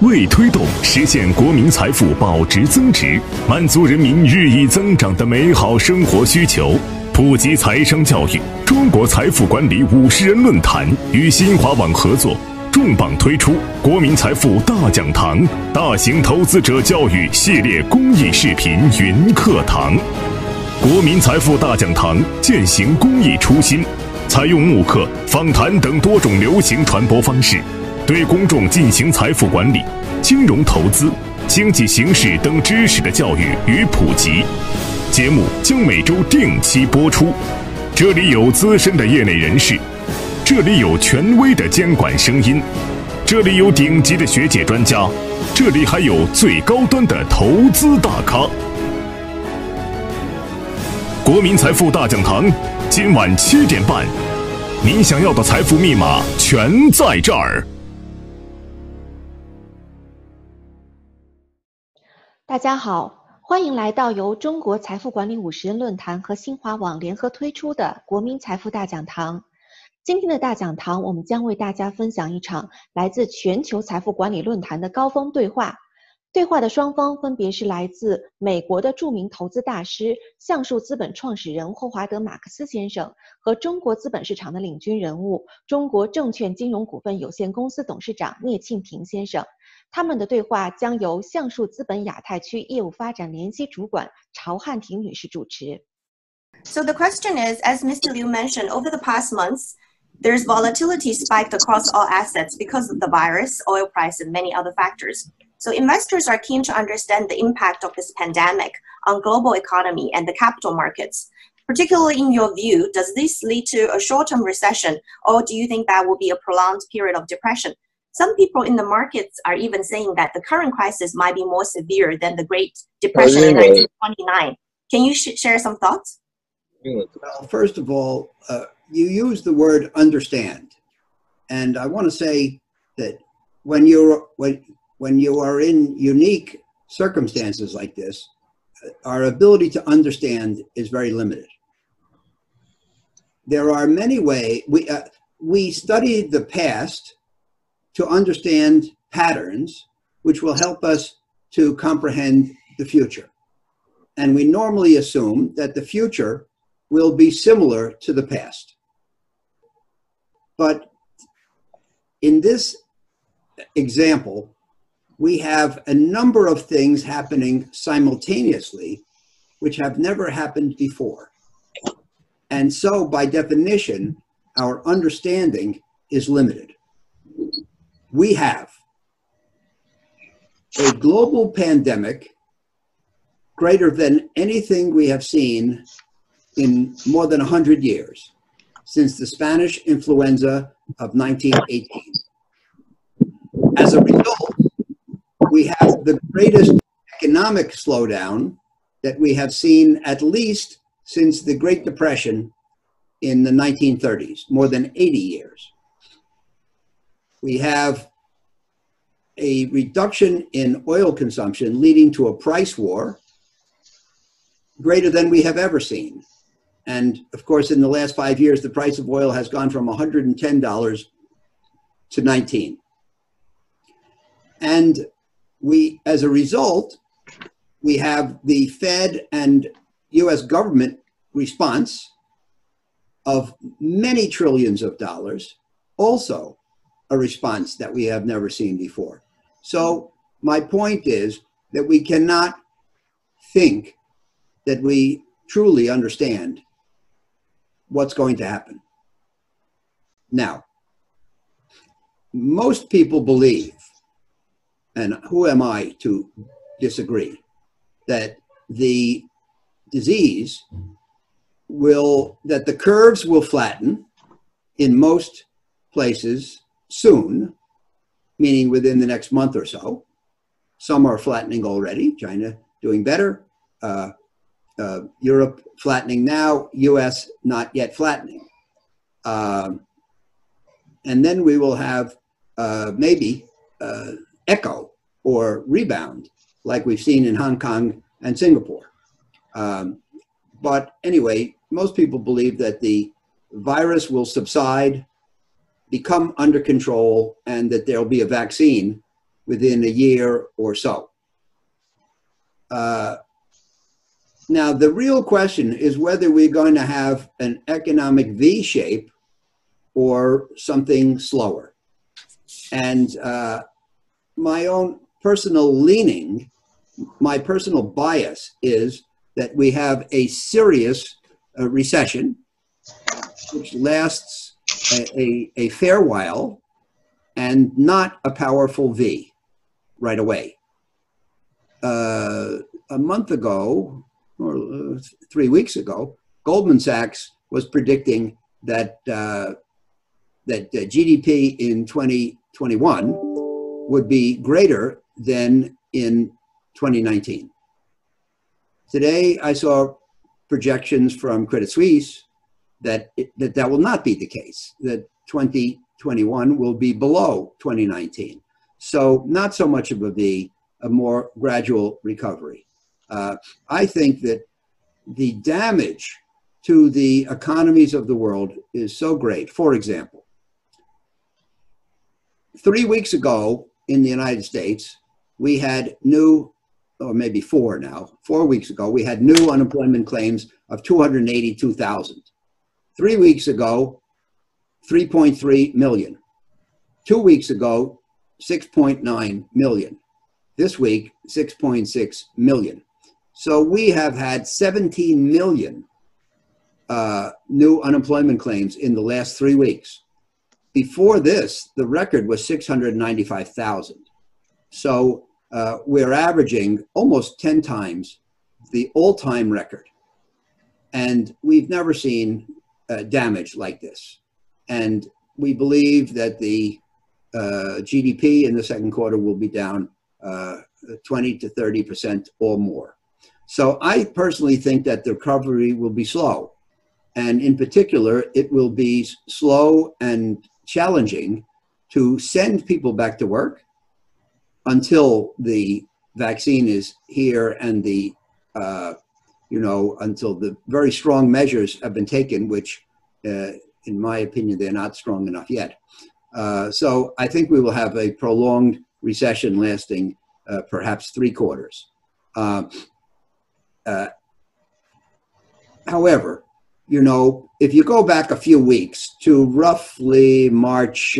为推动实现国民财富保值增值，满足人民日益增长的美好生活需求，普及财商教育，中国财富管理50人论坛与新华网合作，重磅推出国民财富大讲堂大型投资者教育系列公益视频云课堂。国民财富大讲堂践行公益初心，采用慕课、访谈等多种流行传播方式，对公众进行财富管理、金融投资、经济形势等知识的教育与普及。节目将每周定期播出，这里有资深的业内人士，这里有权威的监管声音，这里有顶级的学界专家，这里还有最高端的投资大咖。国民财富大讲堂，今晚7点半，您想要的财富密码全在这儿。大家好，欢迎来到由中国财富管理50人论坛和新华网联合推出的国民财富大讲堂。今天的大讲堂，我们将为大家分享一场来自全球财富管理论坛的高峰对话。对话的双方分别是来自美国的著名投资大师、橡树资本创始人霍华德·马克斯先生和中国资本市场的领军人物、中国证券金融股份有限公司董事长聂庆平先生。他们的对话将由橡树资本亚太区业务发展联席主管曹汉婷女士主持。So the question is, as Mr. Liu mentioned, over the past months, there's volatility spiked across all assets because of the virus, oil price, and many other factors. So investors are keen to understand the impact of this pandemic on global economy and the capital markets. Particularly in your view, does this lead to a short-term recession, or do you think that will be a prolonged period of depression? Some people in the markets are even saying that the current crisis might be more severe than the Great Depression in 1929. Can you share some thoughts? Well, first of all, you use the word understand. And I want to say that when you are in unique circumstances like this, our ability to understand is very limited. There are many ways. We study the past to understand patterns, which will help us to comprehend the future. And we normally assume that the future will be similar to the past. But in this example, we have a number of things happening simultaneously, which have never happened before. And so, by definition, our understanding is limited. We have a global pandemic greater than anything we have seen in more than 100 years, since the Spanish influenza of 1918. As a result, we have the greatest economic slowdown that we have seen at least since the Great Depression in the 1930s, more than 80 years. We have a reduction in oil consumption leading to a price war greater than we have ever seen. And of course, in the last 5 years, the price of oil has gone from $110 to $19. And as a result, we have the Fed and US government response of many trillions of dollars, also a response that we have never seen before. So my point is that we cannot think that we truly understand what's going to happen. Now, most people believe, and who am I to disagree, that the disease that the curves will flatten in most places soon, meaning within the next month or so. Some are flattening already, China doing better, Europe flattening now, US not yet flattening. And then we will have maybe echo or rebound like we've seen in Hong Kong and Singapore. But anyway, most people believe that the virus will subside, become under control, and that there'll be a vaccine within a year or so. Now, the real question is whether we're going to have an economic V shape or something slower. And my own personal leaning, my personal bias is that we have a serious recession, which lasts a fair while and not a powerful V right away. A month ago, or 3 weeks ago, Goldman Sachs was predicting that that GDP in 2021 would be greater than in 2019. Today, I saw projections from Credit Suisse that that will not be the case, that 2021 will be below 2019. So not so much of a V, a more gradual recovery. I think that the damage to the economies of the world is so great. For example, 3 weeks ago in the United States, we had new, or maybe 4 now, 4 weeks ago, we had new unemployment claims of 282,000. 3 weeks ago, 3.3 million. 2 weeks ago, 6.9 million. This week, 6.6 million. So we have had 17 million new unemployment claims in the last 3 weeks. Before this, the record was 695,000. So we're averaging almost 10 times the all-time record. And we've never seen damage like this. And we believe that the GDP in the second quarter will be down 20 to 30% or more. So I personally think that the recovery will be slow. And in particular, it will be slow and challenging to send people back to work until the vaccine is here and the, until the very strong measures have been taken, which in my opinion, they're not strong enough yet. So I think we will have a prolonged recession lasting perhaps 3 quarters. However, if you go back a few weeks to roughly March,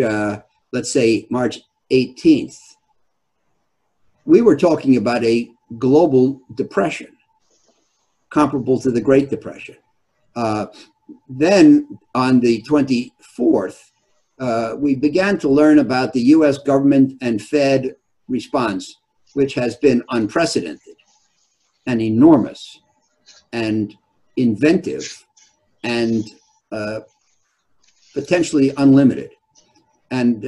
let's say March 18th, we were talking about a global depression comparable to the Great Depression. Then on the 24th, we began to learn about the US government and Fed response, which has been unprecedented and enormous and inventive and potentially unlimited. And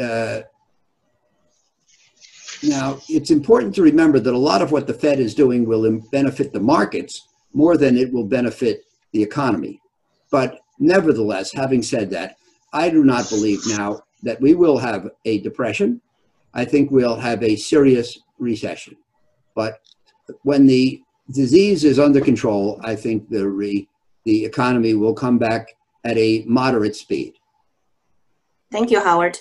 now it's important to remember that a lot of what the Fed is doing will benefit the markets more than it will benefit the economy. But nevertheless, having said that, I do not believe now that we will have a depression. I think we'll have a serious recession. But when the disease is under control, I think the economy will come back at a moderate speed. Thank you, Howard.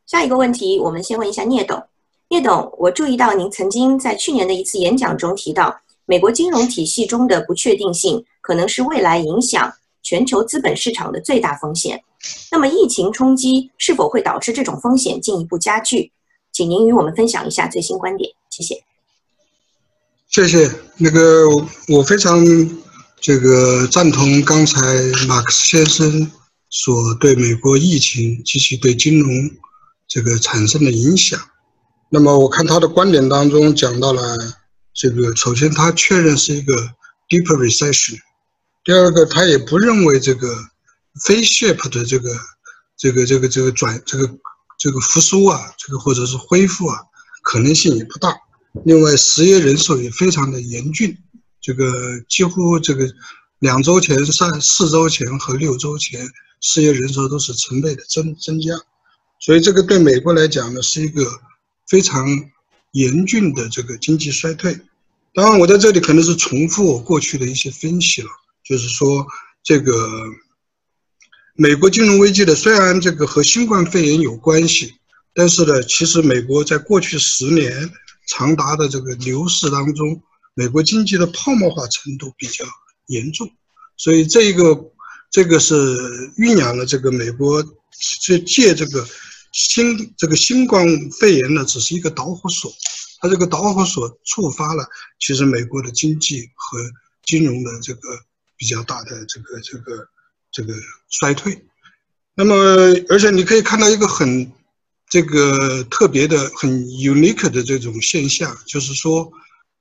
下一个问题，我们先问一下聂董。聂董，我注意到您曾经在去年的一次演讲中提到，美国金融体系中的不确定性可能是未来影响全球资本市场的最大风险。那么，疫情冲击是否会导致这种风险进一步加剧？请您与我们分享一下最新观点，谢谢。谢谢。我非常赞同刚才马克思先生所对美国疫情及其对金融产生的影响。那么我看他的观点当中讲到了首先他确认是一个 deeper recession， 第二个他也不认为V-shape 的复苏啊，或者是恢复啊，可能性也不大。另外，失业人数也非常的严峻，几乎2周前、4周前和6周前，失业人数都是成倍的增加，所以这个对美国来讲呢，是一个非常严峻的经济衰退。当然，我在这里可能是重复我过去的一些分析了，就是说美国金融危机的虽然和新冠肺炎有关系，但是呢，其实美国在过去10年长达的这个牛市当中，美国经济的泡沫化程度比较严重，所以这个是酝酿了这个美国借这个新冠肺炎呢，只是一个导火索，它这个导火索触发了其实美国的经济和金融的这个比较大的这个衰退。那么，而且你可以看到一个很特别的、很 unique 的这种现象，就是说，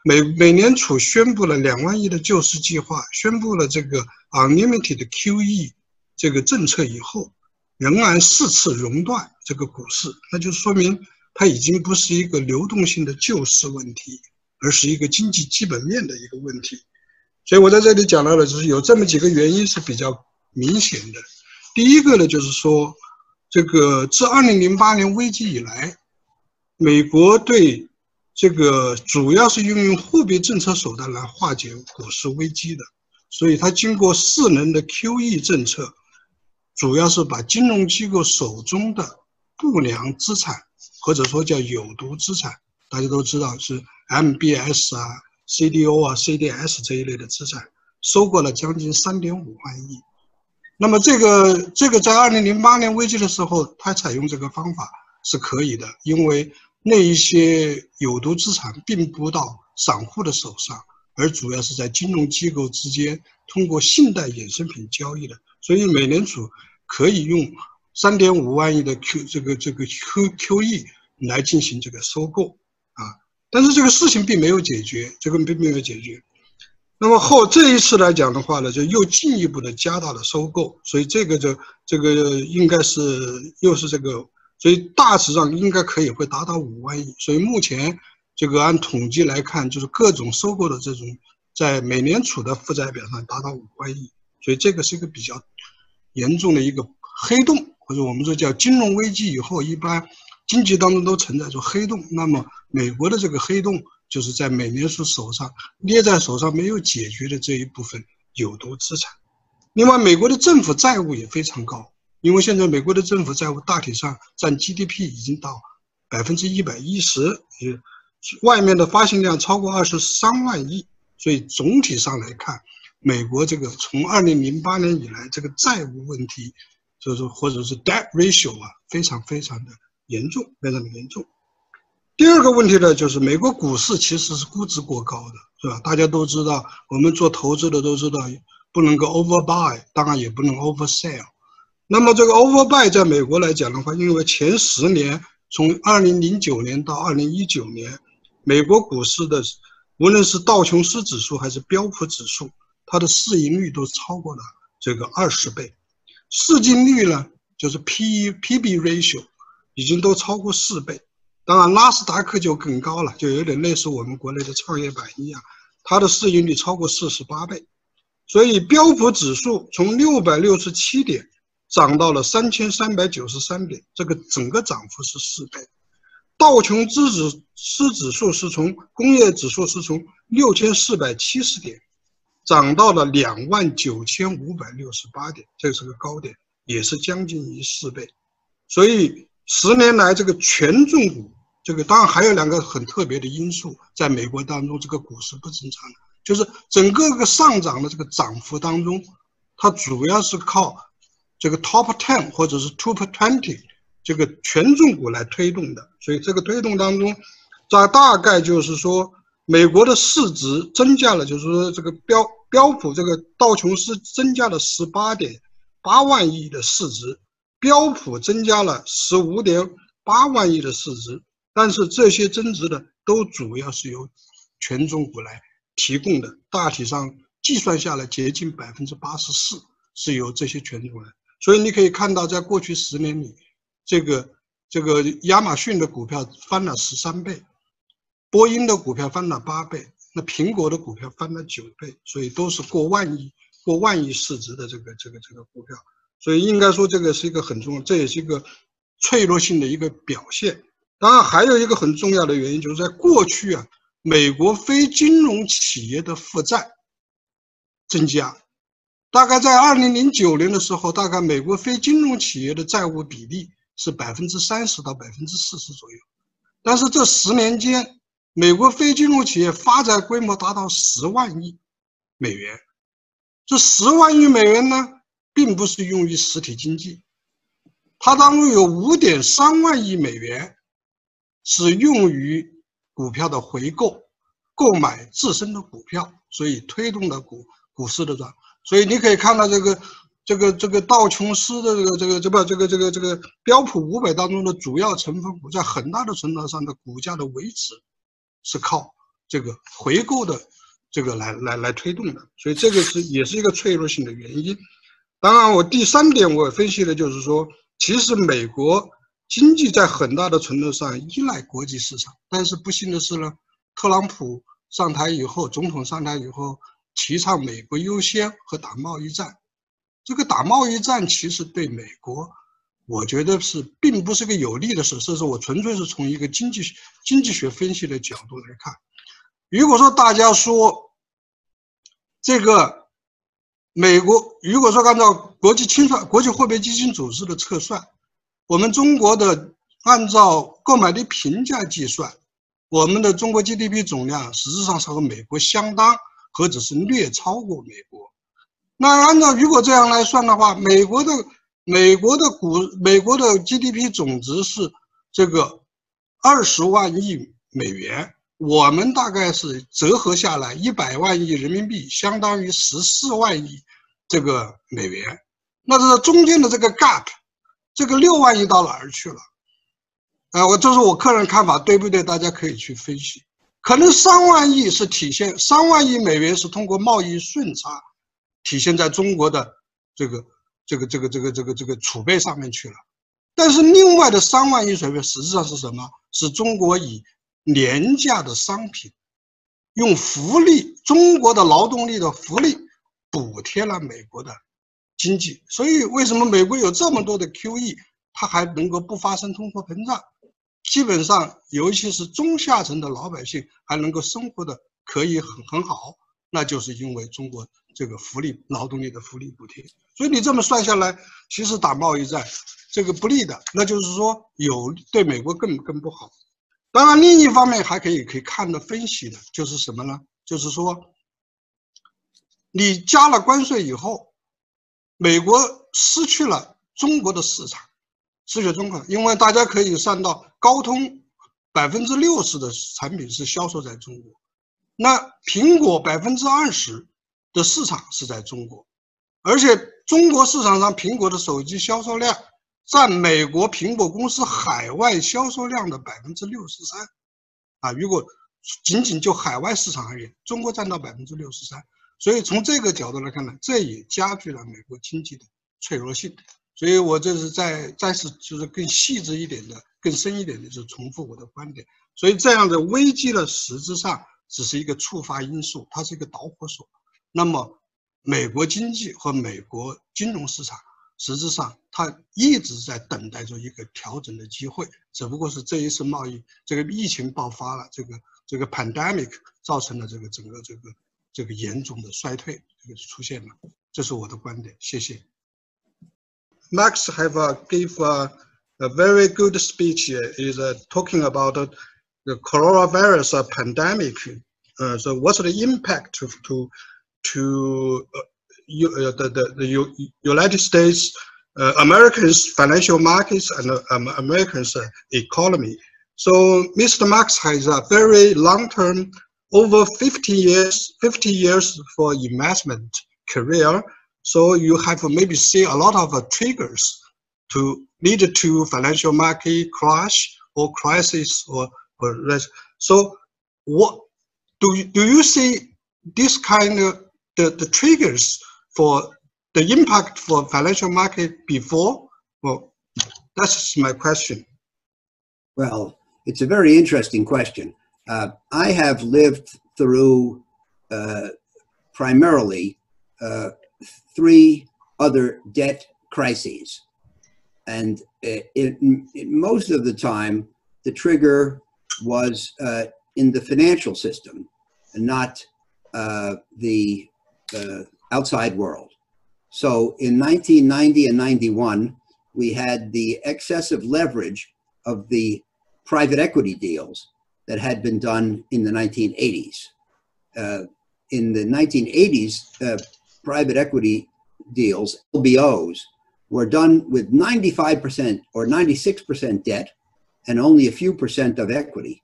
美联储宣布了2万亿的救市计划，宣布了这个 unlimited QE 这个政策以后，仍然4次熔断这个股市，那就说明它已经不是一个流动性的救市问题，而是一个经济基本面的一个问题。所以我在这里讲到了，就是有这么几个原因是比较明显的。第一个呢，就是说，这个自2008年危机以来，美国对这个主要是运用货币政策手段来化解股市危机的，所以它经过4轮的 QE 政策，主要是把金融机构手中的不良资产，或者说叫有毒资产，大家都知道是 MBS 啊、CDO 啊、CDS 这一类的资产，收购了将近3.5万亿。那么这个在2008年危机的时候，它采用这个方法是可以的，因为那一些有毒资产并不到散户的手上，而主要是在金融机构之间通过信贷衍生品交易的，所以美联储可以用3.5万亿的 QE 来进行这个收购啊。但是这个事情并没有解决，并没有解决。那么这一次来讲的话呢，就又进一步的加大了收购，所以这个应该是又是这个，所以大致上应该会达到5万亿。所以目前这个按统计来看，就是各种收购的这种在美联储的负债表上达到5万亿，所以这个是一个比较严重的一个黑洞，或者我们说叫金融危机以后一般经济当中都存在着黑洞。那么美国的这个黑洞就是在美联储手上捏在手上没有解决的这一部分有毒资产。另外，美国的政府债务也非常高，因为现在美国的政府债务大体上占 GDP 已经到110%，外面的发行量超过23万亿，所以总体上来看，美国这个从2008年以来这个债务问题，就是或者是 debt ratio 啊，非常的严重，非常的严重。第二个问题呢，就是美国股市其实是估值过高的，是吧？大家都知道，我们做投资的都知道，不能够 overbuy， 当然也不能 oversell。那么这个 overbuy 在美国来讲的话，因为前10年，从2009年到2019年，美国股市的无论是道琼斯指数还是标普指数，它的市盈率都超过了这个20倍，市净率呢，就是 PB ratio 已经都超过4倍。当然，纳斯达克就更高了，就有点类似我们国内的创业板一样，它的市盈率超过48倍。所以标普指数从667点涨到了3393点，这个整个涨幅是4倍。道琼斯指数是从工业指数是从6470点涨到了29568点，这是个高点，也是将近4倍。所以10年来这个权重股，这个当然还有2个很特别的因素，在美国当中这个股市不正常，就是整个上涨的这个涨幅当中，它主要是靠这个 top 10或者是 top 20这个权重股来推动的。所以这个推动当中，大概就是说美国的市值增加了，就是说这个标普这个道琼斯增加了18.8万亿的市值，标普增加了15.8万亿的市值，但是这些增值的都主要是由权重股来提供的，大体上计算下来接近84%是由这些权重来。所以你可以看到，在过去10年里，这个亚马逊的股票翻了13倍，波音的股票翻了8倍，那苹果的股票翻了9倍，所以都是过万亿市值的这个股票。所以应该说这个是一个很重要，这也是一个脆弱性的一个表现。当然还有一个很重要的原因，就是在过去啊，美国非金融企业的负债增加，大概在2009年的时候，大概美国非金融企业的债务比例是30%到40%左右。但是这10年间，美国非金融企业发展规模达到10万亿美元。这10万亿美元呢，并不是用于实体经济，它当中有5.3万亿美元是用于股票的回购，购买自身的股票，所以推动了股市的转。所以你可以看到这个道琼斯的这个标普500当中的主要成分股，在很大的程度上的股价的维持是靠这个回购的这个来推动的，所以这个也是一个脆弱性的原因。当然，我第3点我分析的就是说，其实美国经济在很大的程度上依赖国际市场，但是不幸的是呢，特朗普上台以后，总统上台以后，提倡美国优先和打贸易战。这个打贸易战其实对美国，我觉得并不是个有利的事。这是我纯粹是从一个经济学分析的角度来看。如果说大家说这个美国，如果说按照国际货币基金组织的测算，我们中国的按照购买力平价计算，我们的中国 GDP 总量实质上是和美国相当，或者是略超过美国。那按照如果这样来算的话，美国的 GDP 总值是这个20万亿美元，我们大概是折合下来100万亿人民币，相当于14万亿这个美元。那这中间的这个 gap， 这个6万亿到哪儿去了？这是我个人看法，对不对？大家可以去分析。可能3万亿是体现3万亿美元是通过贸易顺差体现在中国的这个储备上面去了。但是另外的3万亿水平实际上是什么？是中国以廉价的商品，用福利，中国的劳动力的福利补贴了美国的经济。所以为什么美国有这么多的 QE， 它还能够不发生通货膨胀？基本上，尤其是中下层的老百姓还能够生活的可以很好，那就是因为中国这个劳动力的福利补贴。所以你这么算下来，其实打贸易战这个不利的，那就是说对美国更不好。当然，另一方面还可以看的分析的就是什么呢？就是说，你加了关税以后，美国失去了中国的市场，因为大家可以算到高通60%的产品是销售在中国，那苹果20%的市场是在中国，而且中国市场上苹果的手机销售量占美国苹果公司海外销售量的63%啊！如果仅仅就海外市场而言，中国占到63%，所以从这个角度来看呢，这也加剧了美国经济的脆弱性。所以我这是再次就是更细致一点的、更深一点的，就是重复我的观点。所以这样的危机呢，实质上只是一个触发因素，它是一个导火索。那么，美国经济和美国金融市场，实质上它一直在等待着一个调整的机会，只不过是这一次这个疫情爆发了，这个 pandemic 造成了整个这个严重的衰退出现了。这是我的观点，谢谢。Max gave a very good speech. Is talking about the coronavirus pandemic. So what's the impact to the United States, Americans' financial markets and Americans' economy? So Mr. Max has a very long-term, over 50 years for investment career. So you have maybe seen a lot of triggers to lead to financial market crash or crisis or so what do you see this kind of the triggers for the impact for financial market before? Well, that's my question. Well, it's a very interesting question. I have lived through primarily 3 other debt crises. And most of the time, the trigger was in the financial system and not the outside world. So in 1990 and 91, we had the excessive leverage of the private equity deals that had been done in the 1980s. In the 1980s, private equity deals, LBOs, were done with 95% or 96% debt and only a few percent of equity.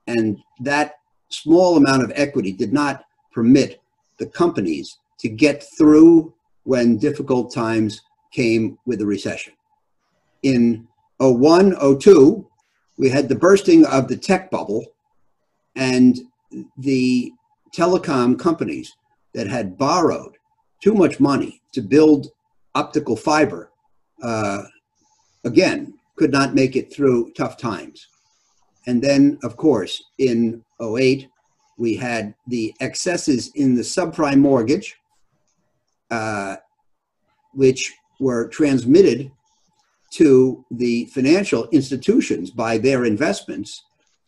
And that small amount of equity did not permit the companies to get through when difficult times came with the recession. In 01, 02, we had the bursting of the tech bubble, and the telecom companies that had borrowed too much money to build optical fiber, again, could not make it through tough times. And then, of course, in 08, we had the excesses in the subprime mortgage, which were transmitted to the financial institutions by their investments.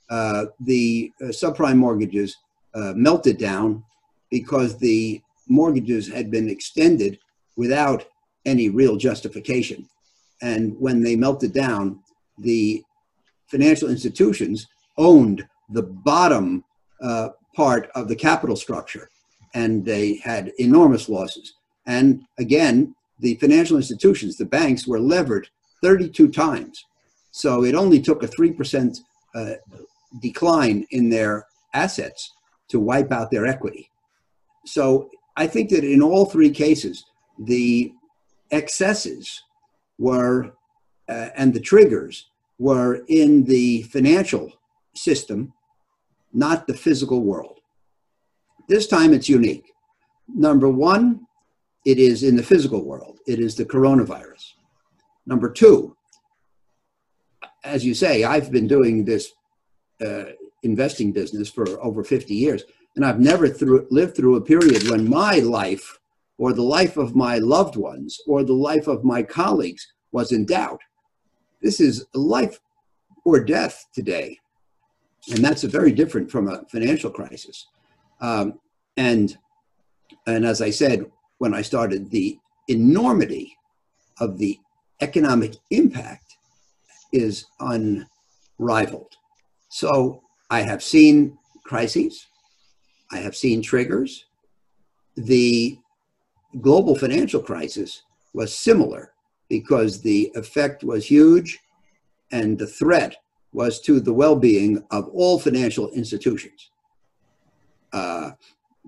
The subprime mortgages melted down because the mortgages had been extended without any real justification. And when they melted down, the financial institutions owned the bottom part of the capital structure, and they had enormous losses. And again, the financial institutions, the banks, were levered 32 times. So it only took a 3% decline in their assets to wipe out their equity. So I think that in all three cases, the excesses were, and the triggers were in the financial system, not the physical world. This time it's unique. Number one, it is in the physical world. It is the coronavirus. Number two, as you say, I've been doing this investing business for over 50 years, and I've never lived through a period when my life or the life of my loved ones or the life of my colleagues was in doubt. This is life or death today. And that's very different from a financial crisis. And as I said, when I started, the enormity of the economic impact is unrivaled. So I have seen crises. I have seen triggers. The global financial crisis was similar because the effect was huge and the threat was to the well-being of all financial institutions.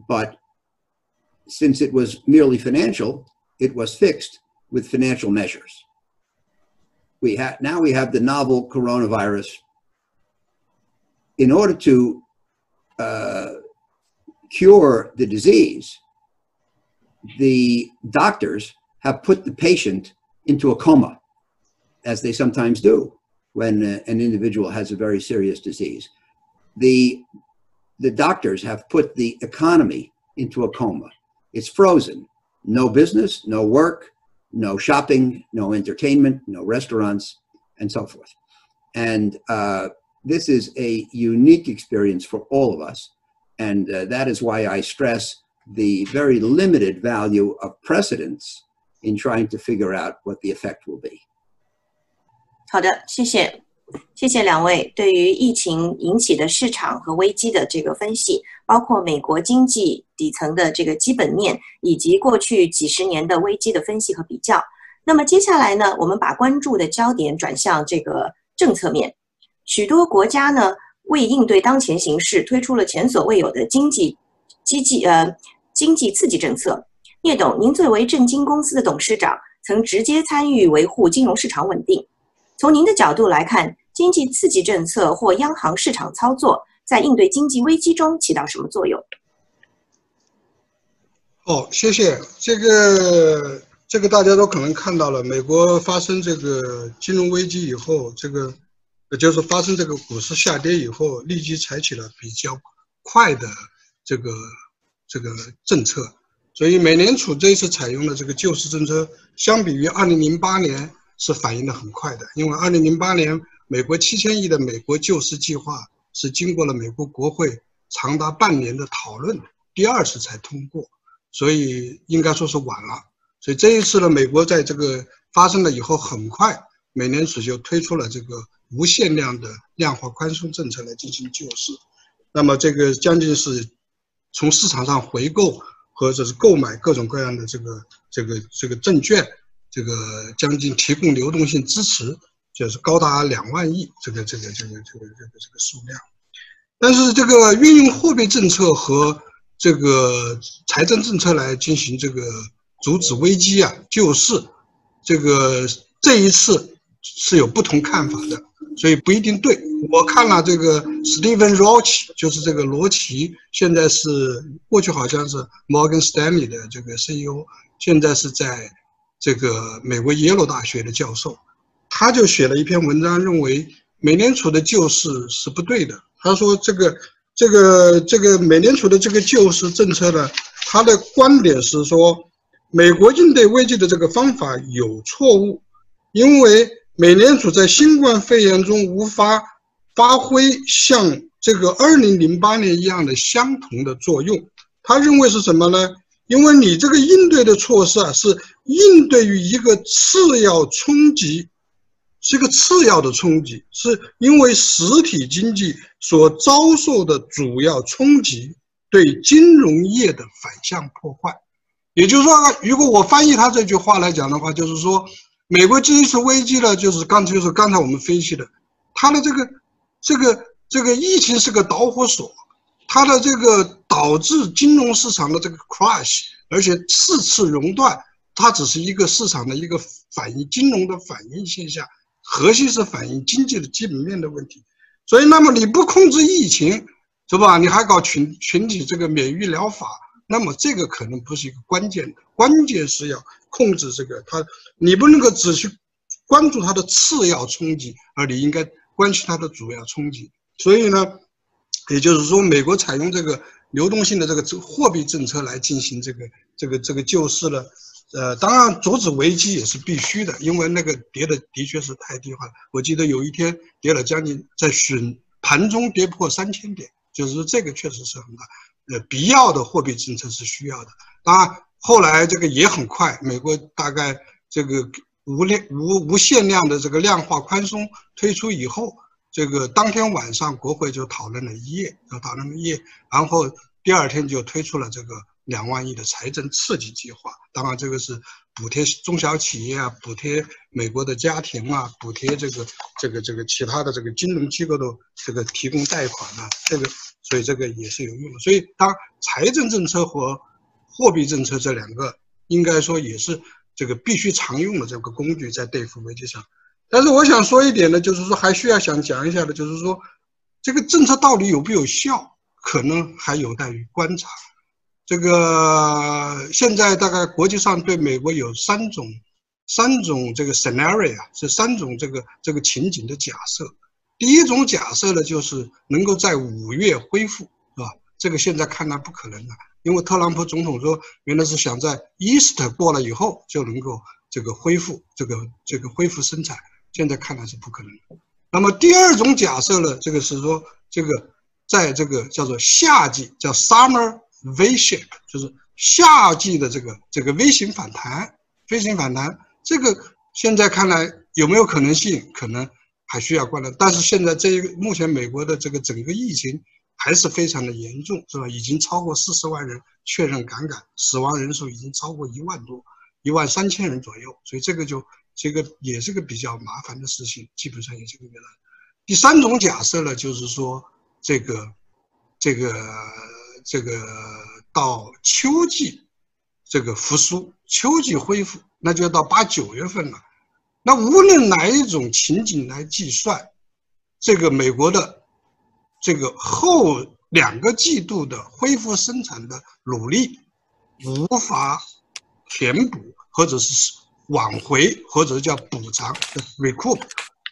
But since it was merely financial, it was fixed with financial measures. Now we have the novel coronavirus. In order to cure the disease, the doctors have put the patient into a coma, as they sometimes do when an individual has a very serious disease. The doctors have put the economy into a coma. It's frozen. No business, no work, no shopping, no entertainment, no restaurants, and so forth. And this is a unique experience for all of us. And that is why I stress the very limited value of precedents in trying to figure out what the effect will be. 好的，谢谢。谢谢两位对于疫情引起的市场和危机的这个分析，包括美国经济底层的这个基本面，以及过去几十年的危机的分析和比较。那么接下来呢，我们把关注的焦点转向这个政策面。许多国家呢，为应对当前形势，推出了前所未有的经济刺激政策。聂董，您作为证金公司的董事长，曾直接参与维护金融市场稳定。从您的角度来看，经济刺激政策或央行市场操作在应对经济危机中起到什么作用？谢谢。这个大家都可能看到了，美国发生这个金融危机以后，就是发生这个股市下跌以后，立即采取了比较快的这个政策。所以美联储这一次采用的这个救市政策，相比于2008年是反应的很快的，因为2008年美国7000亿的美国救市计划是经过了美国国会长达半年的讨论，第二次才通过，所以应该说是晚了。所以这一次呢，美国在这个发生了以后，很快美联储就推出了这个无限量的量化宽松政策来进行救市。那么这个将近是从市场上回购或者是购买各种各样的这个证券，这个将近提供流动性支持，就是高达2万亿这个数量。但是这个运用货币政策和这个财政政策来进行这个阻止危机啊、救市，这一次是有不同看法的，所以不一定对。我看了这个 Steven Roach， 就是这个罗奇，现在是过去好像是 Morgan Stanley 的这个 CEO， 现在是在这个美国耶鲁大学的教授，他就写了一篇文章，认为美联储的救市是不对的。他说这个美联储的这个救市政策呢，他的观点是说，美国应对危机的这个方法有错误，因为美联储在新冠肺炎中无法发挥像这个2008年一样的相同的作用。他认为是什么呢？因为你这个应对的措施啊，是应对于一个次要冲击，是个次要的冲击，是因为实体经济所遭受的主要冲击对金融业的反向破坏。也就是说，如果我翻译他这句话来讲的话，就是说，美国这一次危机呢，就是刚才我们分析的，它的这个疫情是个导火索，它的这个导致金融市场的这个 crash， 而且4次熔断，它只是一个市场的一个反应，金融的反应现象，核心是反映经济的基本面的问题。所以，那么你不控制疫情，是吧？你还搞群体这个免疫疗法，那么这个可能不是一个关键的，关键是要控制这个你不能够只去关注它的次要冲击，而你应该关心它的主要冲击。所以呢，也就是说，美国采用这个流动性的这个货币政策来进行这个救市呢，当然阻止危机也是必须的，因为那个跌的的确是太低化了。我记得有一天跌了将近，在盘中跌破3000点，就是说这个确实是很大。必要的货币政策是需要的。当然，后来这个也很快，美国大概这个无限量的这个量化宽松推出以后，这个当天晚上国会就讨论了一夜，然后第二天就推出了这个2万亿的财政刺激计划。当然，这个是补贴中小企业啊，补贴美国的家庭啊，补贴这个其他的这个金融机构的这个提供贷款啊，所以这个也是有用的。所以，当财政政策和货币政策这两个，应该说也是这个必须常用的这个工具，在对付危机上。但是我想说一点呢，就是说还需要想讲一下的，就是说这个政策到底有没有效，可能还有待于观察。这个现在大概国际上对美国有三种这个 scenario 啊，是3种这个情景的假设。第一种假设呢，就是能够在5月恢复，是吧？这个现在看来不可能了，因为特朗普总统说原来是想在 Easter 过了以后就能够这个恢复恢复生产，现在看来是不可能的。那么第二种假设呢，这个是说这个在这个叫做夏季，叫 summer V shape， 就是夏季的这个微型反弹，这个现在看来有没有可能性？可能还需要观察。但是现在目前美国的这个整个疫情还是非常的严重，是吧？已经超过40万人确认感染，死亡人数已经超过1万多，13000人左右。所以这个也是个比较麻烦的事情，基本上也是个原来。第3种假设呢，就是说这个到秋季这个复苏，秋季恢复，那就要到8、9月份了。那无论哪一种情景来计算，这个美国的这个后2个季度的恢复生产的努力无法填补，或者是挽回，或者叫补偿 recoup，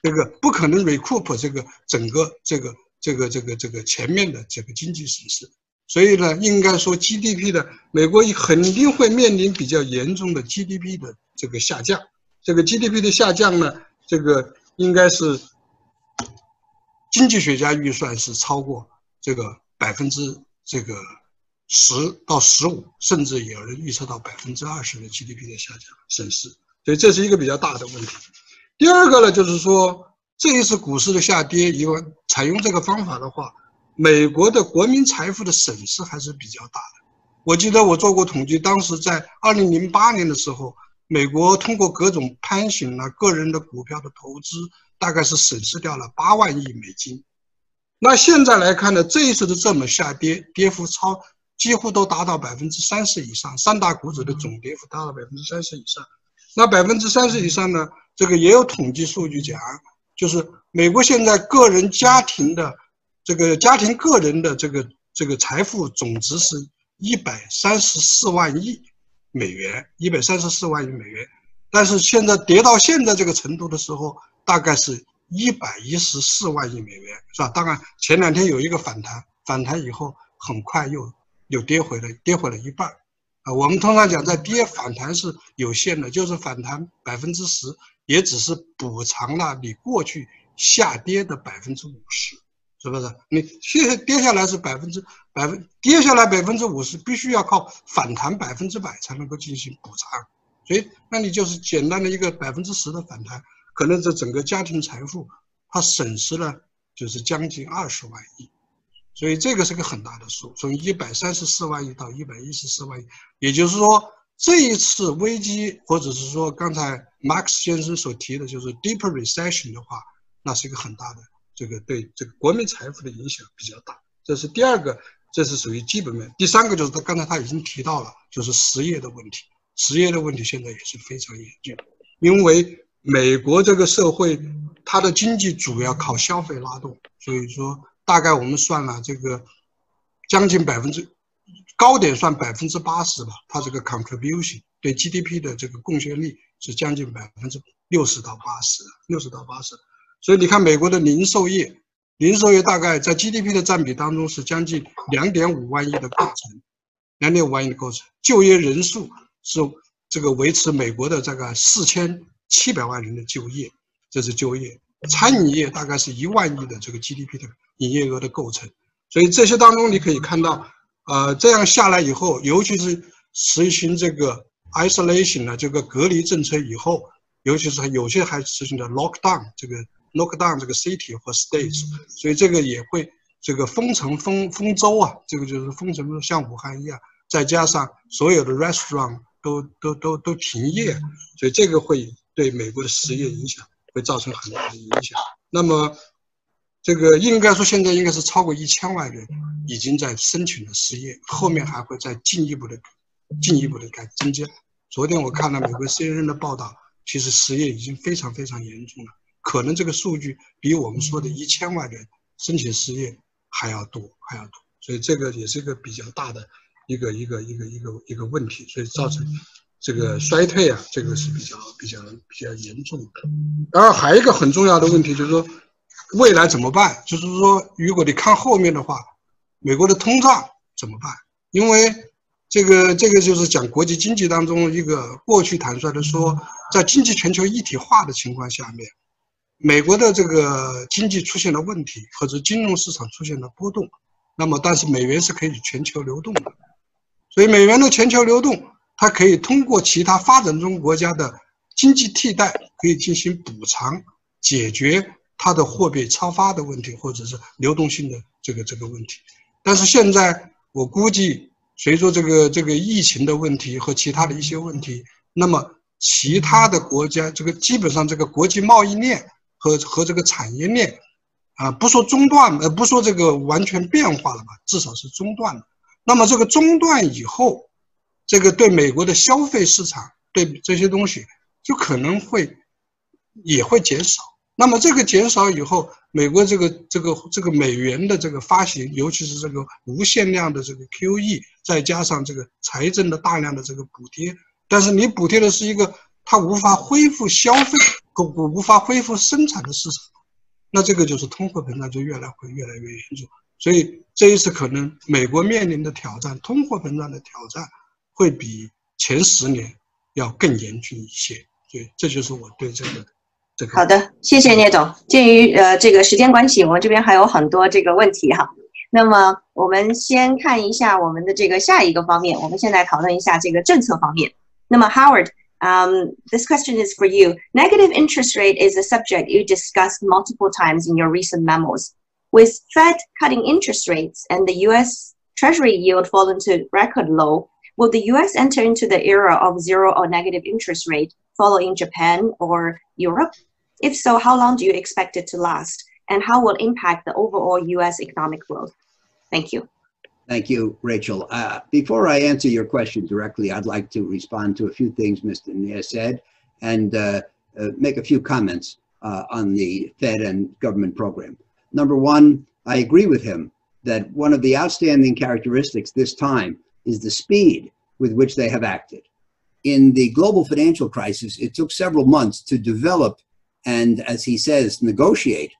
这个不可能 recoup 这个整个这个前面的这个经济损失。所以呢，应该说 GDP 的美国肯定会面临比较严重的 GDP 的这个下降。这个 GDP 的下降呢，这个应该是经济学家预算是超过这个10%到15%，甚至有人预测到20%的 GDP 的下降损失。所以这是一个比较大的问题。第二个呢，就是说这一次股市的下跌，因为采用这个方法的话，美国的国民财富的损失还是比较大的。我记得我做过统计，当时在2008年的时候，美国通过各种攀行个人的股票的投资，大概是损失掉了8万亿美金。那现在来看呢，这一次的这么下跌，跌幅几乎都达到30%以上，三大股指的总跌幅达到30%以上。那30%以上呢，这个也有统计数据讲，就是美国现在个人家庭的个人的这个财富总值是134万亿美元，134万亿美元。但是现在跌到现在这个程度的时候，大概是114万亿美元，是吧？当然前2天有一个反弹以后，很快又跌回了一半。我们通常讲，在反弹是有限的，就是反弹10%，也只是补偿了你过去下跌的50%，是不是？你跌下来是跌下来50%，必须要靠反弹100%才能够进行补偿。所以，那你就是简单的一个10%的反弹，可能这整个家庭财富它损失了就是将近20万亿。所以这个是个很大的数，从134万亿到114万亿，也就是说这一次危机，或者是说刚才马克思先生所提的，就是 deeper recession 的话，那是一个很大的这个对这个国民财富的影响比较大。这是第二个，这是属于基本面。第三个就是刚才他已经提到了，就是失业的问题。失业的问题现在也是非常严峻，因为美国这个社会它的经济主要靠消费拉动，所以说大概我们算了这个将近高点算80%吧，它这个 contribution 对 GDP 的这个贡献力是将近60%到80%。所以你看美国的零售业大概在 GDP 的占比当中是将近2.5万亿的构成，就业人数是这个维持美国的这个4700万人的就业，这是就业。餐饮业大概是1万亿的这个 GDP 的营业额的构成，所以这些当中你可以看到，这样下来以后，尤其是实行这个 isolation 的这个隔离政策以后，尤其是有些还实行的 lockdown 这个 city 和 states， 所以这个也会这个封州啊，这个就是封城像武汉一样，再加上所有的 restaurant 都停业，所以这个会对美国的失业影响会造成很大的影响。那么这个应该说现在应该是超过1000万人已经在申请了失业，后面还会再进一步的增加。昨天我看了美国 CNN 的报道，其实失业已经非常严重了，可能这个数据比我们说的1000万人申请失业还要多。所以这个也是一个比较大的一个问题，所以造成这个衰退啊，这个是比较严重的。然后还有一个很重要的问题就是说，未来怎么办？就是说，如果你看后面的话，美国的通胀怎么办？因为这个就是讲国际经济当中一个过去坦率的说，在经济全球一体化的情况下面，美国的这个经济出现了问题，或者金融市场出现了波动，那么但是美元是可以全球流动的，所以美元的全球流动，它可以通过其他发展中国家的经济替代，可以进行补偿，解决它的货币超发的问题，或者是流动性的这个问题。但是现在我估计，随着这个疫情的问题和其他的一些问题，那么其他的国家这个基本上这个国际贸易链和这个产业链不说中断，不说这个完全变化了吧，至少是中断了。那么这个中断以后，这个对美国的消费市场，对这些东西就可能也会减少。那么这个减少以后，美国这个美元的这个发行，尤其是这个无限量的这个 QE， 再加上这个财政的大量的这个补贴，但是你补贴的是一个它无法恢复消费和无法恢复生产的市场，那这个就是通货膨胀就越来越严重。所以这一次可能美国面临的挑战，通货膨胀的挑战会比前10年要更严峻一些。所以这就是我对这个。好的，谢谢聂总。鉴于这个时间关系，我们这边还有很多这个问题哈。那么我们先看一下我们的这个下一个方面，我们现在讨论一下这个政策方面。那么 Howard， This question is for you. Negative interest rate is a subject you discussed multiple times in your recent memos. With Fed cutting interest rates and the U.S. Treasury yield fallen to record low, will the U.S. enter into the era of zero or negative interest rate following Japan or Europe? If so, how long do you expect it to last? And how will it impact the overall U.S. economic growth? Thank you. Thank you, Rachel. Before I answer your question directly, I'd like to respond to a few things Mr. Nia said and make a few comments on the Fed and government program. Number one, I agree with him that one of the outstanding characteristics this time is the speed with which they have acted. In the global financial crisis, it took several months to develop and, as he says, negotiate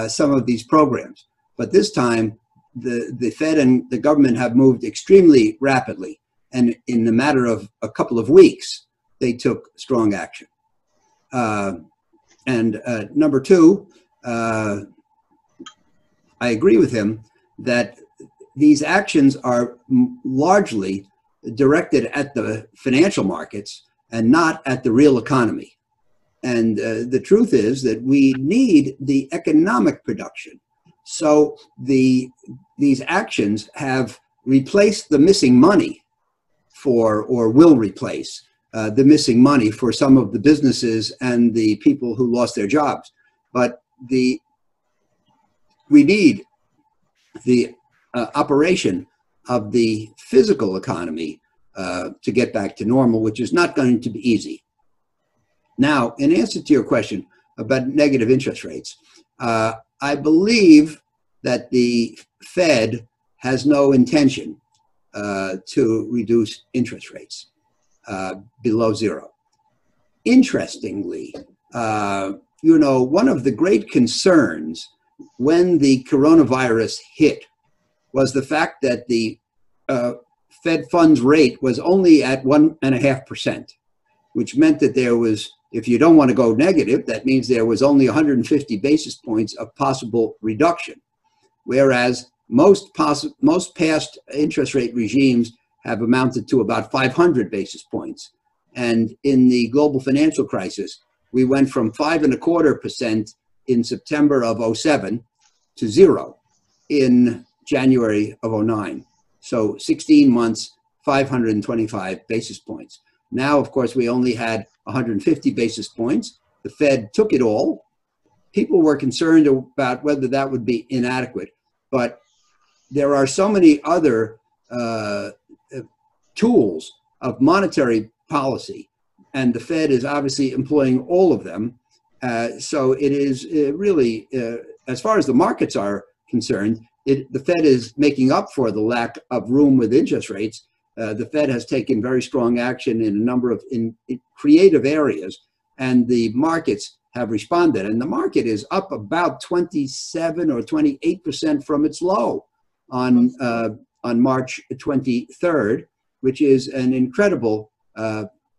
some of these programs. But this time, the Fed and the government have moved extremely rapidly. And in a matter of a couple of weeks, they took strong action. Number two, I agree with him that these actions are largely directed at the financial markets and not at the real economy. And the truth is that we need the economic production. So these actions have replaced the missing money for, or will replace the missing money for some of the businesses and the people who lost their jobs. But we need the operation of the physical economy to get back to normal, which is not going to be easy. Now, in answer to your question about negative interest rates, I believe that the Fed has no intention to reduce interest rates below zero. Interestingly, you know, one of the great concerns when the coronavirus hit was the fact that the Fed funds rate was only at 1.5%, which meant that there was, if you don't want to go negative, that means there was only 150 basis points of possible reduction. Whereas most past interest rate regimes have amounted to about 500 basis points. And in the global financial crisis, we went from 5.25% in September of 2007 to zero in January of 2009. So 16 months, 525 basis points. Now, of course, we only had 150 basis points. The Fed took it all. People were concerned about whether that would be inadequate, but there are so many other tools of monetary policy, and the Fed is obviously employing all of them. So it is really, as far as the markets are concerned, the Fed is making up for the lack of room with interest rates. The Fed has taken very strong action in a number of in creative areas, and the markets have responded. And the market is up about 27 or 28% from its low on March 23rd, which is an incredible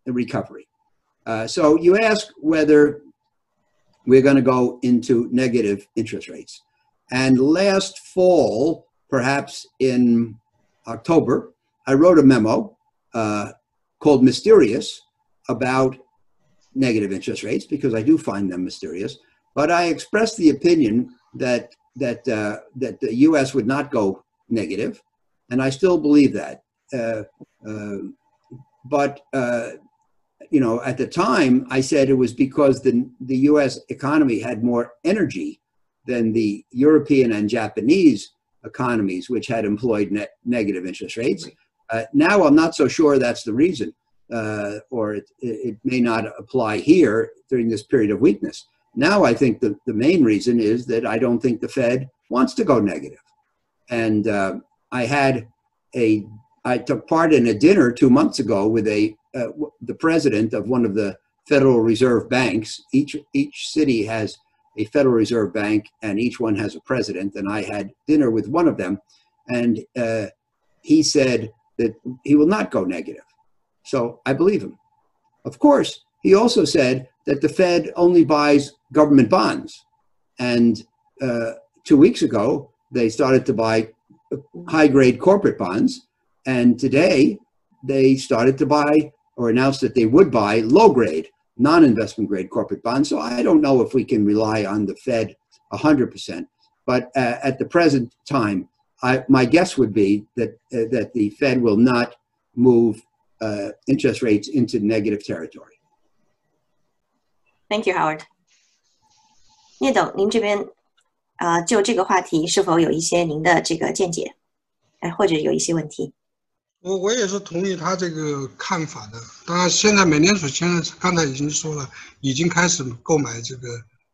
recovery. So you ask whether we're going to go into negative interest rates. And last fall, perhaps in October, I wrote a memo called Mysterious about negative interest rates, because I do find them mysterious. But I expressed the opinion that the U.S. would not go negative, and I still believe that. You know, at the time, I said it was because the U.S. economy had more energy than the European and Japanese economies, which had employed negative interest rates. Now I'm not so sure that's the reason, or it may not apply here during this period of weakness. Now I think the main reason is that I don't think the Fed wants to go negative. And I took part in a dinner 2 months ago with the president of one of the Federal Reserve banks. Each city has a Federal Reserve bank, and each one has a president. And I had dinner with one of them, and he said that he will not go negative. So I believe him. Of course, he also said that the Fed only buys government bonds. And 2 weeks ago, they started to buy high-grade corporate bonds. And today, they started to buy or announced that they would buy low-grade, non-investment grade corporate bonds. So I don't know if we can rely on the Fed 100%. But at the present time, my guess would be that the Fed will not move interest rates into negative territory. Thank you, Howard. 聂董，您这边就这个话题是否有一些您的这个见解，或者有一些问题？我也是同意他这个看法的。当然，现在美联储现在刚才已经说了，已经开始购买这个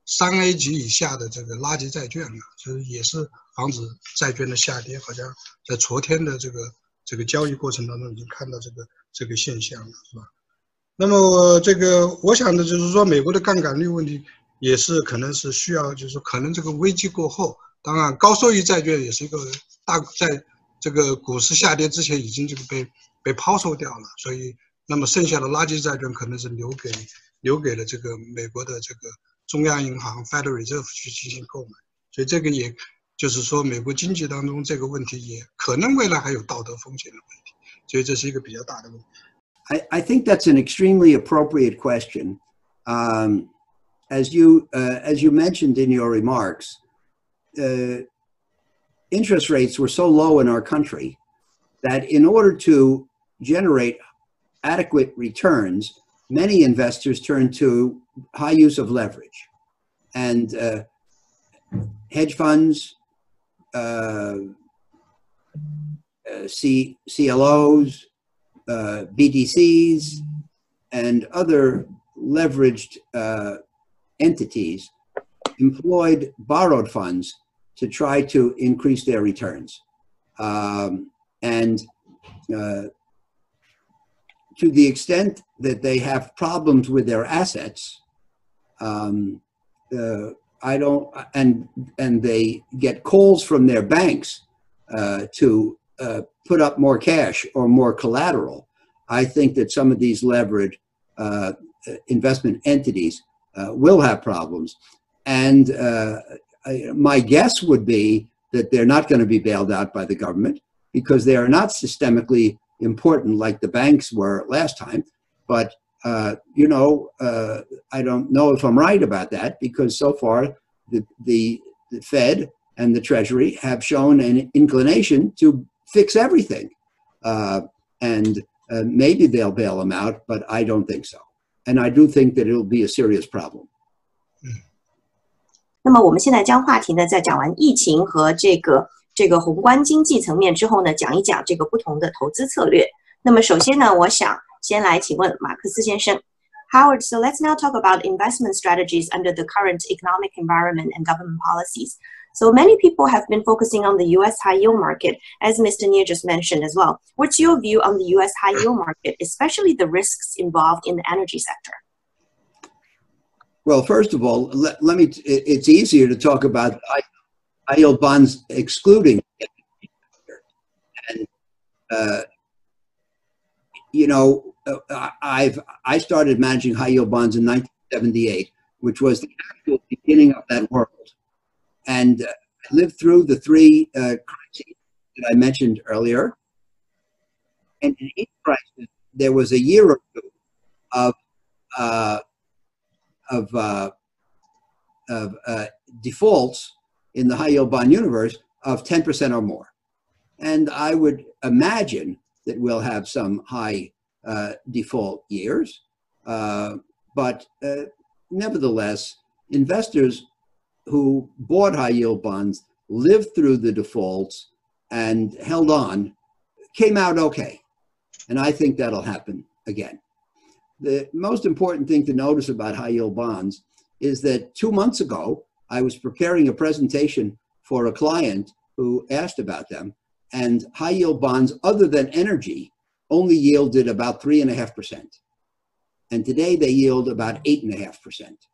3A 级以下的这个垃圾债券了，就是也是防止债券的下跌。好像在昨天的这个交易过程当中已经看到这个现象了，是吧？那么这个我想的就是说，美国的杠杆率问题也是可能是需要，就是可能这个危机过后，当然高收益债券也是一个在这个股市下跌之前已经这个被抛售掉了，所以那么剩下的垃圾债券可能是留给了这个美国的这个中央银行 Federal Reserve 去进行购买，所以这个也就是说美国经济当中这个问题也可能未来还有道德风险的问题，所以这是一个比较大的问题。I think that's an extremely appropriate question. As you mentioned in your remarks, interest rates were so low in our country that in order to generate adequate returns, many investors turned to high use of leverage. And hedge funds, CLOs, BDCs, and other leveraged entities employed borrowed funds to try to increase their returns. And to the extent that they have problems with their assets, and they get calls from their banks to put up more cash or more collateral, I think that some of these leveraged investment entities will have problems. And my guess would be that they're not going to be bailed out by the government because they are not systemically important like the banks were last time. But, I don't know if I'm right about that because so far the Fed and the Treasury have shown an inclination to fix everything. And maybe they'll bail them out, but I don't think so. And I do think that it'll be a serious problem. 那么我们现在将话题呢，在讲完疫情和这个宏观经济层面之后呢，讲一讲这个不同的投资策略。那么首先呢，我想先来请问马克思先生 ，Howard. So let's now talk about investment strategies under the current economic environment and government policies. So many people have been focusing on the U.S. high yield market, as Mr. Nier just mentioned as well. What's your view on the U.S. high yield market, especially the risks involved in the energy sector? Well, first of all, let me. It's easier to talk about high yield bonds excluding, and I started managing high yield bonds in 1978, which was the actual beginning of that world. And I lived through the three crises that I mentioned earlier. And in each crisis, there was a year or two of defaults in the high yield bond universe of 10% or more. And I would imagine that we'll have some high default years. But nevertheless, investors who bought high yield bonds, lived through the defaults, and held on, came out okay. And I think that'll happen again. The most important thing to notice about high yield bonds is that 2 months ago, I was preparing a presentation for a client who asked about them, and high yield bonds, other than energy, only yielded about 3.5%. And today they yield about 8.5%.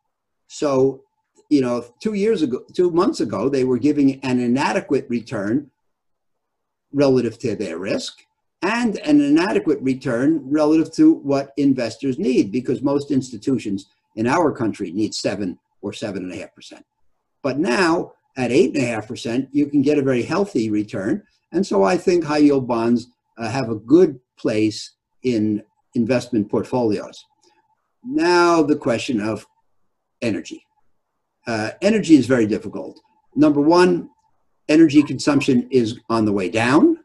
So, 2 months ago, they were giving an inadequate return relative to their risk and an inadequate return relative to what investors need, because most institutions in our country need 7 or 7.5%. But now at 8.5%, you can get a very healthy return. And so I think high yield bonds have a good place in investment portfolios. Now the question of energy. Energy is very difficult. Number one, energy consumption is on the way down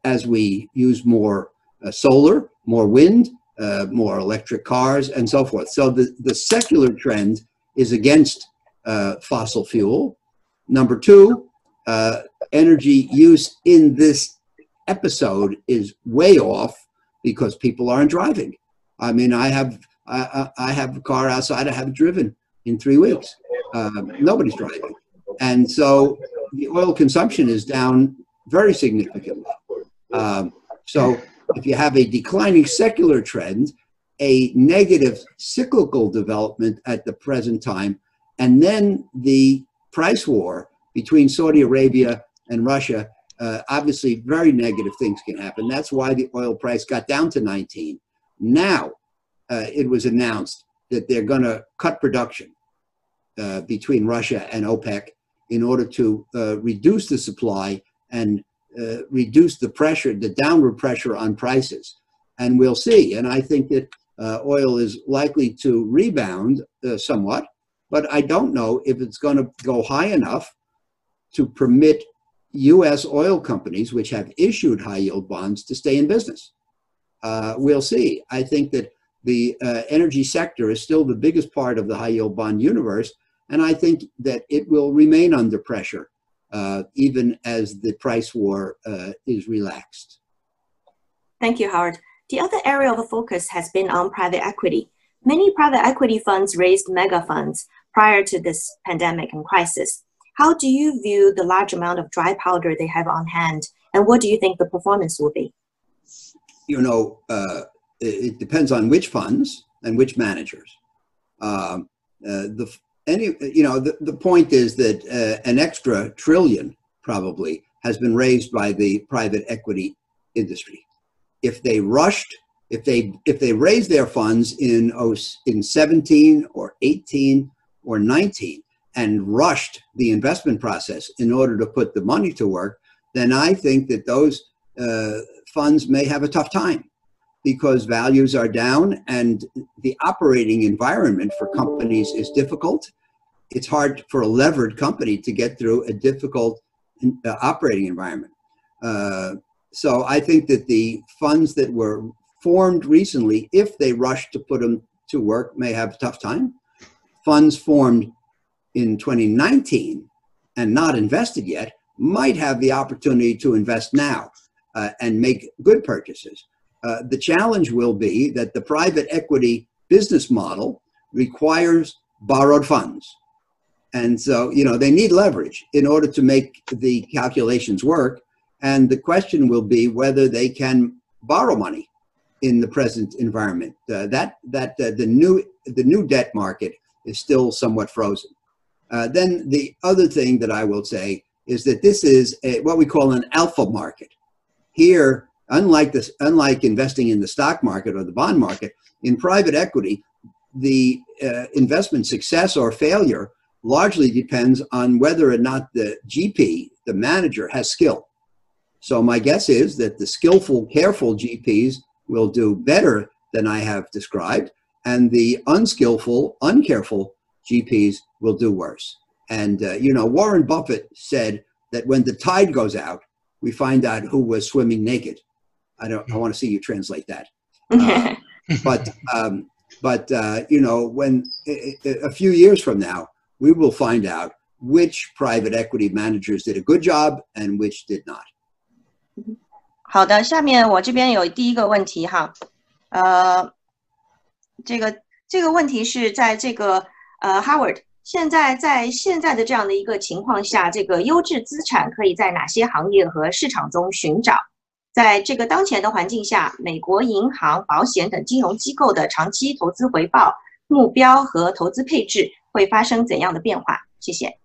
as we use more solar, more wind, more electric cars, and so forth. So the secular trend is against fossil fuel. Number two, energy use in this episode is way off because people aren't driving. I mean, I have a car outside I haven't driven in 3 weeks. Nobody's driving. And so the oil consumption is down very significantly. So if you have a declining secular trend, a negative cyclical development at the present time, and then the price war between Saudi Arabia and Russia, obviously very negative things can happen. That's why the oil price got down to 19. Now it was announced that they're going to cut production between Russia and OPEC in order to reduce the supply and reduce the pressure, the downward pressure on prices. And we'll see. And I think that oil is likely to rebound somewhat, but I don't know if it's going to go high enough to permit U.S. oil companies, which have issued high-yield bonds, to stay in business. We'll see. I think that the energy sector is still the biggest part of the high-yield bond universe, and I think that it will remain under pressure even as the price war is relaxed. Thank you, Howard. The other area of focus has been on private equity. Many private equity funds raised mega funds prior to this pandemic and crisis. How do you view the large amount of dry powder they have on hand, and what do you think the performance will be? You know, it depends on which funds and which managers. The point is that an extra trillion probably has been raised by the private equity industry. If they rushed, if they raised their funds in 17 or 18 or 19 and rushed the investment process in order to put the money to work, then I think that those funds may have a tough time because values are down and the operating environment for companies is difficult. It's hard for a levered company to get through a difficult operating environment. So I think that the funds that were formed recently, if they rush to put them to work, may have a tough time. Funds formed in 2019 and not invested yet might have the opportunity to invest now and make good purchases. The challenge will be that the private equity business model requires borrowed funds. And so, you know, they need leverage in order to make the calculations work. And the question will be whether they can borrow money in the present environment. The new debt market is still somewhat frozen. Then the other thing that I will say is that this is what we call an alpha market. Here, unlike investing in the stock market or the bond market, in private equity, the investment success or failure largely depends on whether or not the GP, the manager, has skill. So my guess is that the skillful, careful GPs will do better than I have described, and the unskillful, uncareful GPs will do worse. And, you know, Warren Buffett said that when the tide goes out, we find out who was swimming naked. I want to see you translate that. But you know, when a few years from now, we will find out which private equity managers did a good job and which did not. 好的，下面我这边有第一个问题哈，这个问题是在这个Howard， 现在的这样的一个情况下，这个优质资产可以在哪些行业和市场中寻找？在这个当前的环境下，美国银行、保险等金融机构的长期投资回报目标和投资配置会发生怎样的变化？谢谢。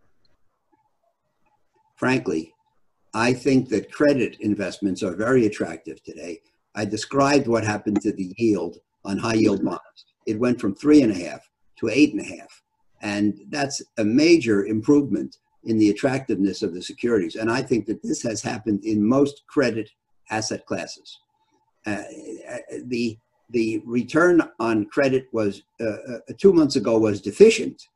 Frankly, I think that credit investments are very attractive today. I described what happened to the yield on high yield bonds. It went from 3.5 to 8.5. And that's a major improvement in the attractiveness of the securities. And I think that this has happened in most credit asset classes. the return on credit was 2 months ago was deficient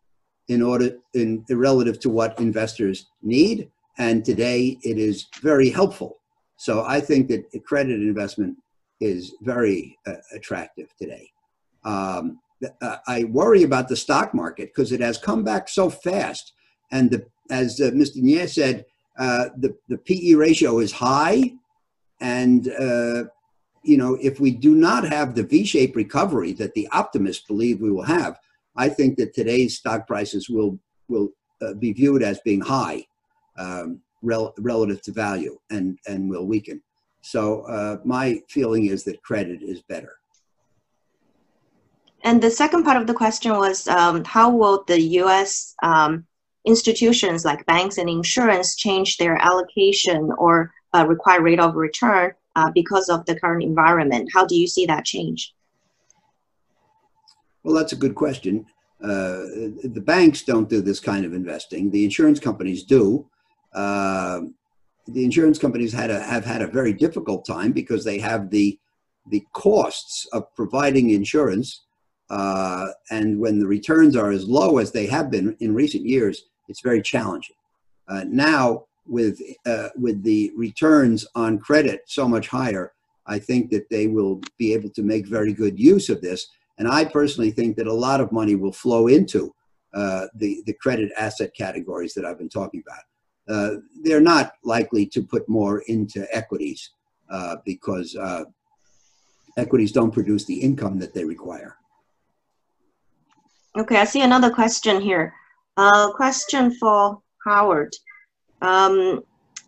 relative to what investors need, and today it is very helpful. So I think that credit investment is very attractive today. I worry about the stock market because it has come back so fast, and as Mr. Nye said, the PE ratio is high, and you know, if we do not have the V-shaped recovery that the optimists believe we will have, I think that today's stock prices will be viewed as being high relative to value and will weaken. So my feeling is that credit is better. And the second part of the question was, how will the U.S. Institutions like banks and insurance change their allocation or required rate of return because of the current environment? How do you see that change? Well, that's a good question. The banks don't do this kind of investing. The insurance companies do. The insurance companies have had a very difficult time because they have the costs of providing insurance. And when the returns are as low as they have been in recent years, it's very challenging. Now, with the returns on credit so much higher, I think that they will be able to make very good use of this. And I personally think that a lot of money will flow into the credit asset categories that I've been talking about. They're not likely to put more into equities because equities don't produce the income that they require. Okay, I see another question here. Question for Howard.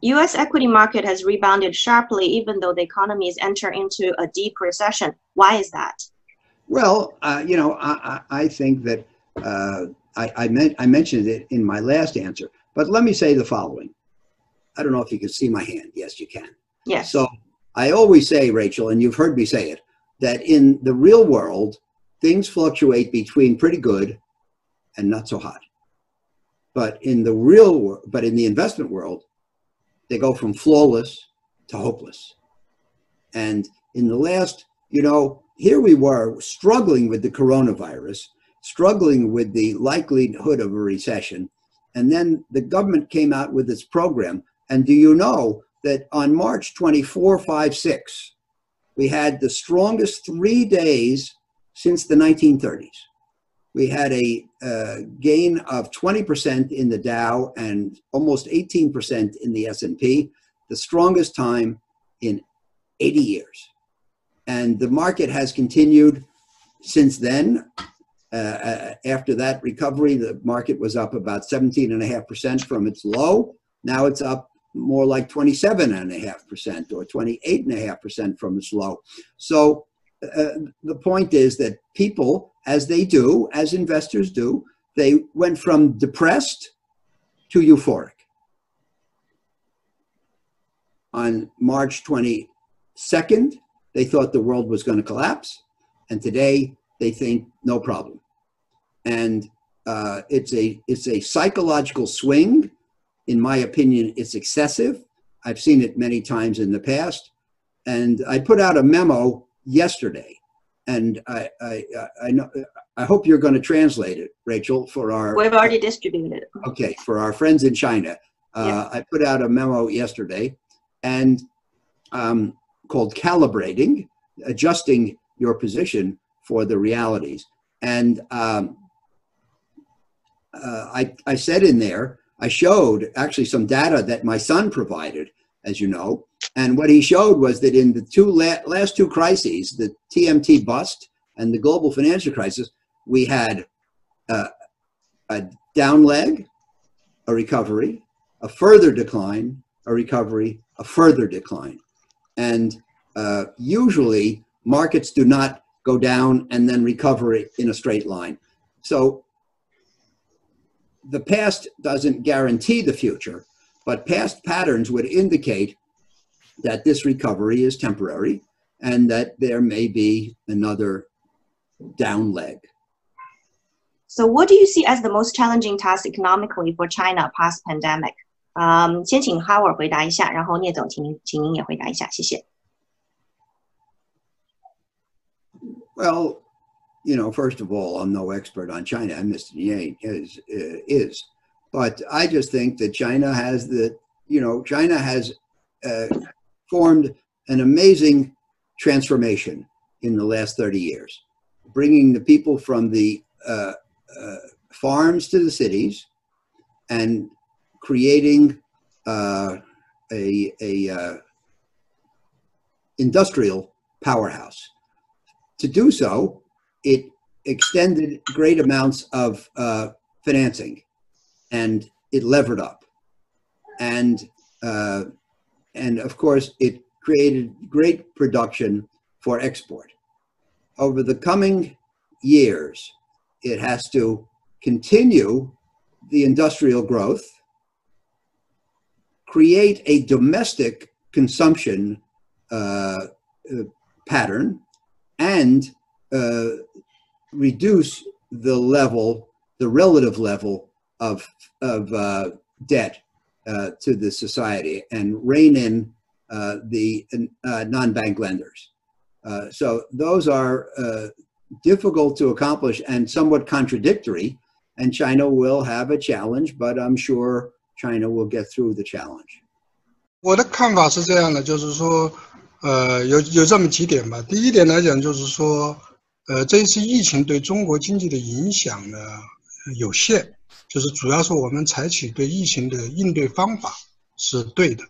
U.S. equity market has rebounded sharply even though the economy is entering into a deep recession. Why is that? Well, you know, I think that I mentioned it in my last answer, but let me say the following. I don't know if you can see my hand. Yes, you can. Yes. So I always say, Rachel, and you've heard me say it, that in the real world, things fluctuate between pretty good and not so hot. But in the investment world, they go from flawless to hopeless. And in the last, you know, here we were struggling with the coronavirus, struggling with the likelihood of a recession. And then the government came out with its program. And do you know that on March 24, 5, 6, we had the strongest 3 days since the 1930s. We had a gain of 20% in the Dow and almost 18% in the S&P, the strongest time in 80 years. And the market has continued since then. After that recovery, the market was up about 17.5% from its low. Now it's up more like 27.5% or 28.5% from its low. So the point is that people, as they do, as investors do, they went from depressed to euphoric. On March 22nd, they thought the world was going to collapse, and today they think no problem. And it's a psychological swing. In my opinion, it's excessive. I've seen it many times in the past, and I put out a memo yesterday, and I hope you're going to translate it, Rachel, for our. We've already distributed it. Okay, for our friends in China. Yeah. I put out a memo yesterday, and called Calibrating, Adjusting Your Position for the Realities. And I said in there, I showed actually some data that my son provided, as you know, and what he showed was that in the last two crises, the TMT bust and the global financial crisis, we had a down leg, a recovery, a further decline, a recovery, a further decline. And usually markets do not go down and then recover in a straight line. So the past doesn't guarantee the future, but past patterns would indicate that this recovery is temporary and that there may be another down leg. So what do you see as the most challenging task economically for China past pandemic? 先请 Howard 回答一下，然后聂总请您也回答一下，谢谢。Well, you know, first of all, I'm no expert on China, and Mr. Yang is, but I just think that China has formed an amazing transformation in the last 30 years, bringing the people from the farms to the cities and creating a industrial powerhouse. To do so, it extended great amounts of financing, and it levered up, and of course it created great production for export. Over the coming years, it has to continue the industrial growth, create a domestic consumption pattern, and reduce the relative level of debt to the society, and rein in the non-bank lenders. So those are difficult to accomplish and somewhat contradictory, and China will have a challenge, but I'm sure China will get through the challenge. 我的看法是这样的，就是说，有这么几点吧。第一点来讲，就是说，这一次疫情对中国经济的影响呢有限，就是主要是我们采取对疫情的应对方法是对的。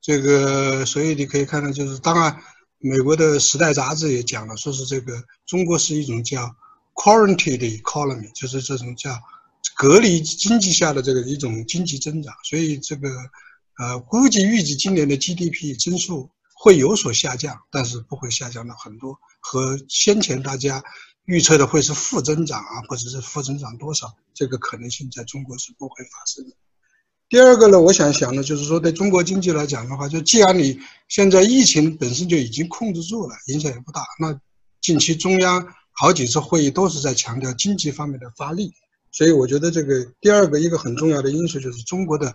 这个，所以你可以看到，就是当然，美国的《时代》杂志也讲了，说是这个中国是一种叫 quarantine economy， 就是这种叫隔离经济下的这个一种经济增长，所以这个预计今年的 GDP 增速会有所下降，但是不会下降到很多，和先前大家预测的会是负增长啊，或者是负增长多少，这个可能性在中国是不会发生的。第二个呢，我想的就是说，对中国经济来讲的话，就既然你现在疫情本身就已经控制住了，影响也不大，那近期中央好几次会议都是在强调经济方面的发力，所以我觉得这个第二个一个很重要的因素就是中国的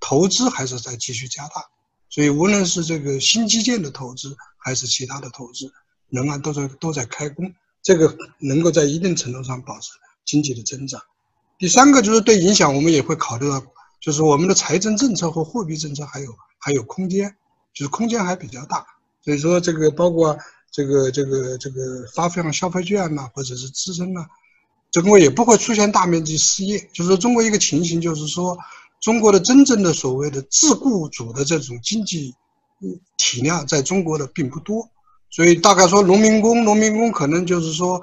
投资还是在继续加大，所以无论是这个新基建的投资还是其他的投资，仍然都在开工，这个能够在一定程度上保持经济的增长。第三个就是对影响，我们也会考虑到，就是我们的财政政策和货币政策还有空间，就是空间还比较大，所以说这个包括这个发放消费券呐，或者是支撑呐，中国也不会出现大面积失业。就是说中国一个情形就是说，中国的真正的所谓的自雇主的这种经济体量在中国的并不多，所以大概说农民工可能就是说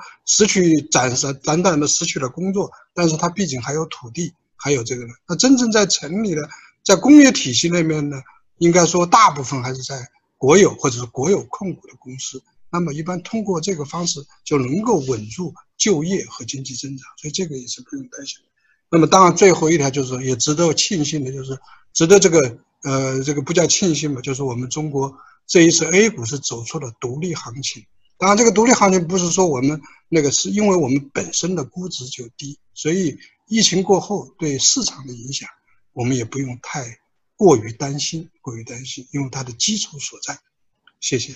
短暂的失去了工作，但是他毕竟还有土地，还有这个呢。那真正在城里的，在工业体系那边呢，应该说大部分还是在国有或者是国有控股的公司。那么一般通过这个方式就能够稳住就业和经济增长，所以这个也是不用担心的。那么当然最后一条就是也值得庆幸的，就是值得这个不叫庆幸吧，就是我们中国这一次 A 股是走出了独立行情。当然这个独立行情不是说我们那个，是因为我们本身的估值就低，所以疫情过后对市场的影响我们也不用太过于担心，因为它的基础所在。谢谢。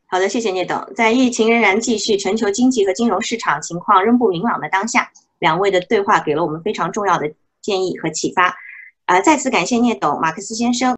好的，谢谢聂董。在疫情仍然继续，全球经济和金融市场情况仍不明朗的当下，两位的对话给了我们非常重要的建议和启发。再次感谢聂董、马克思先生。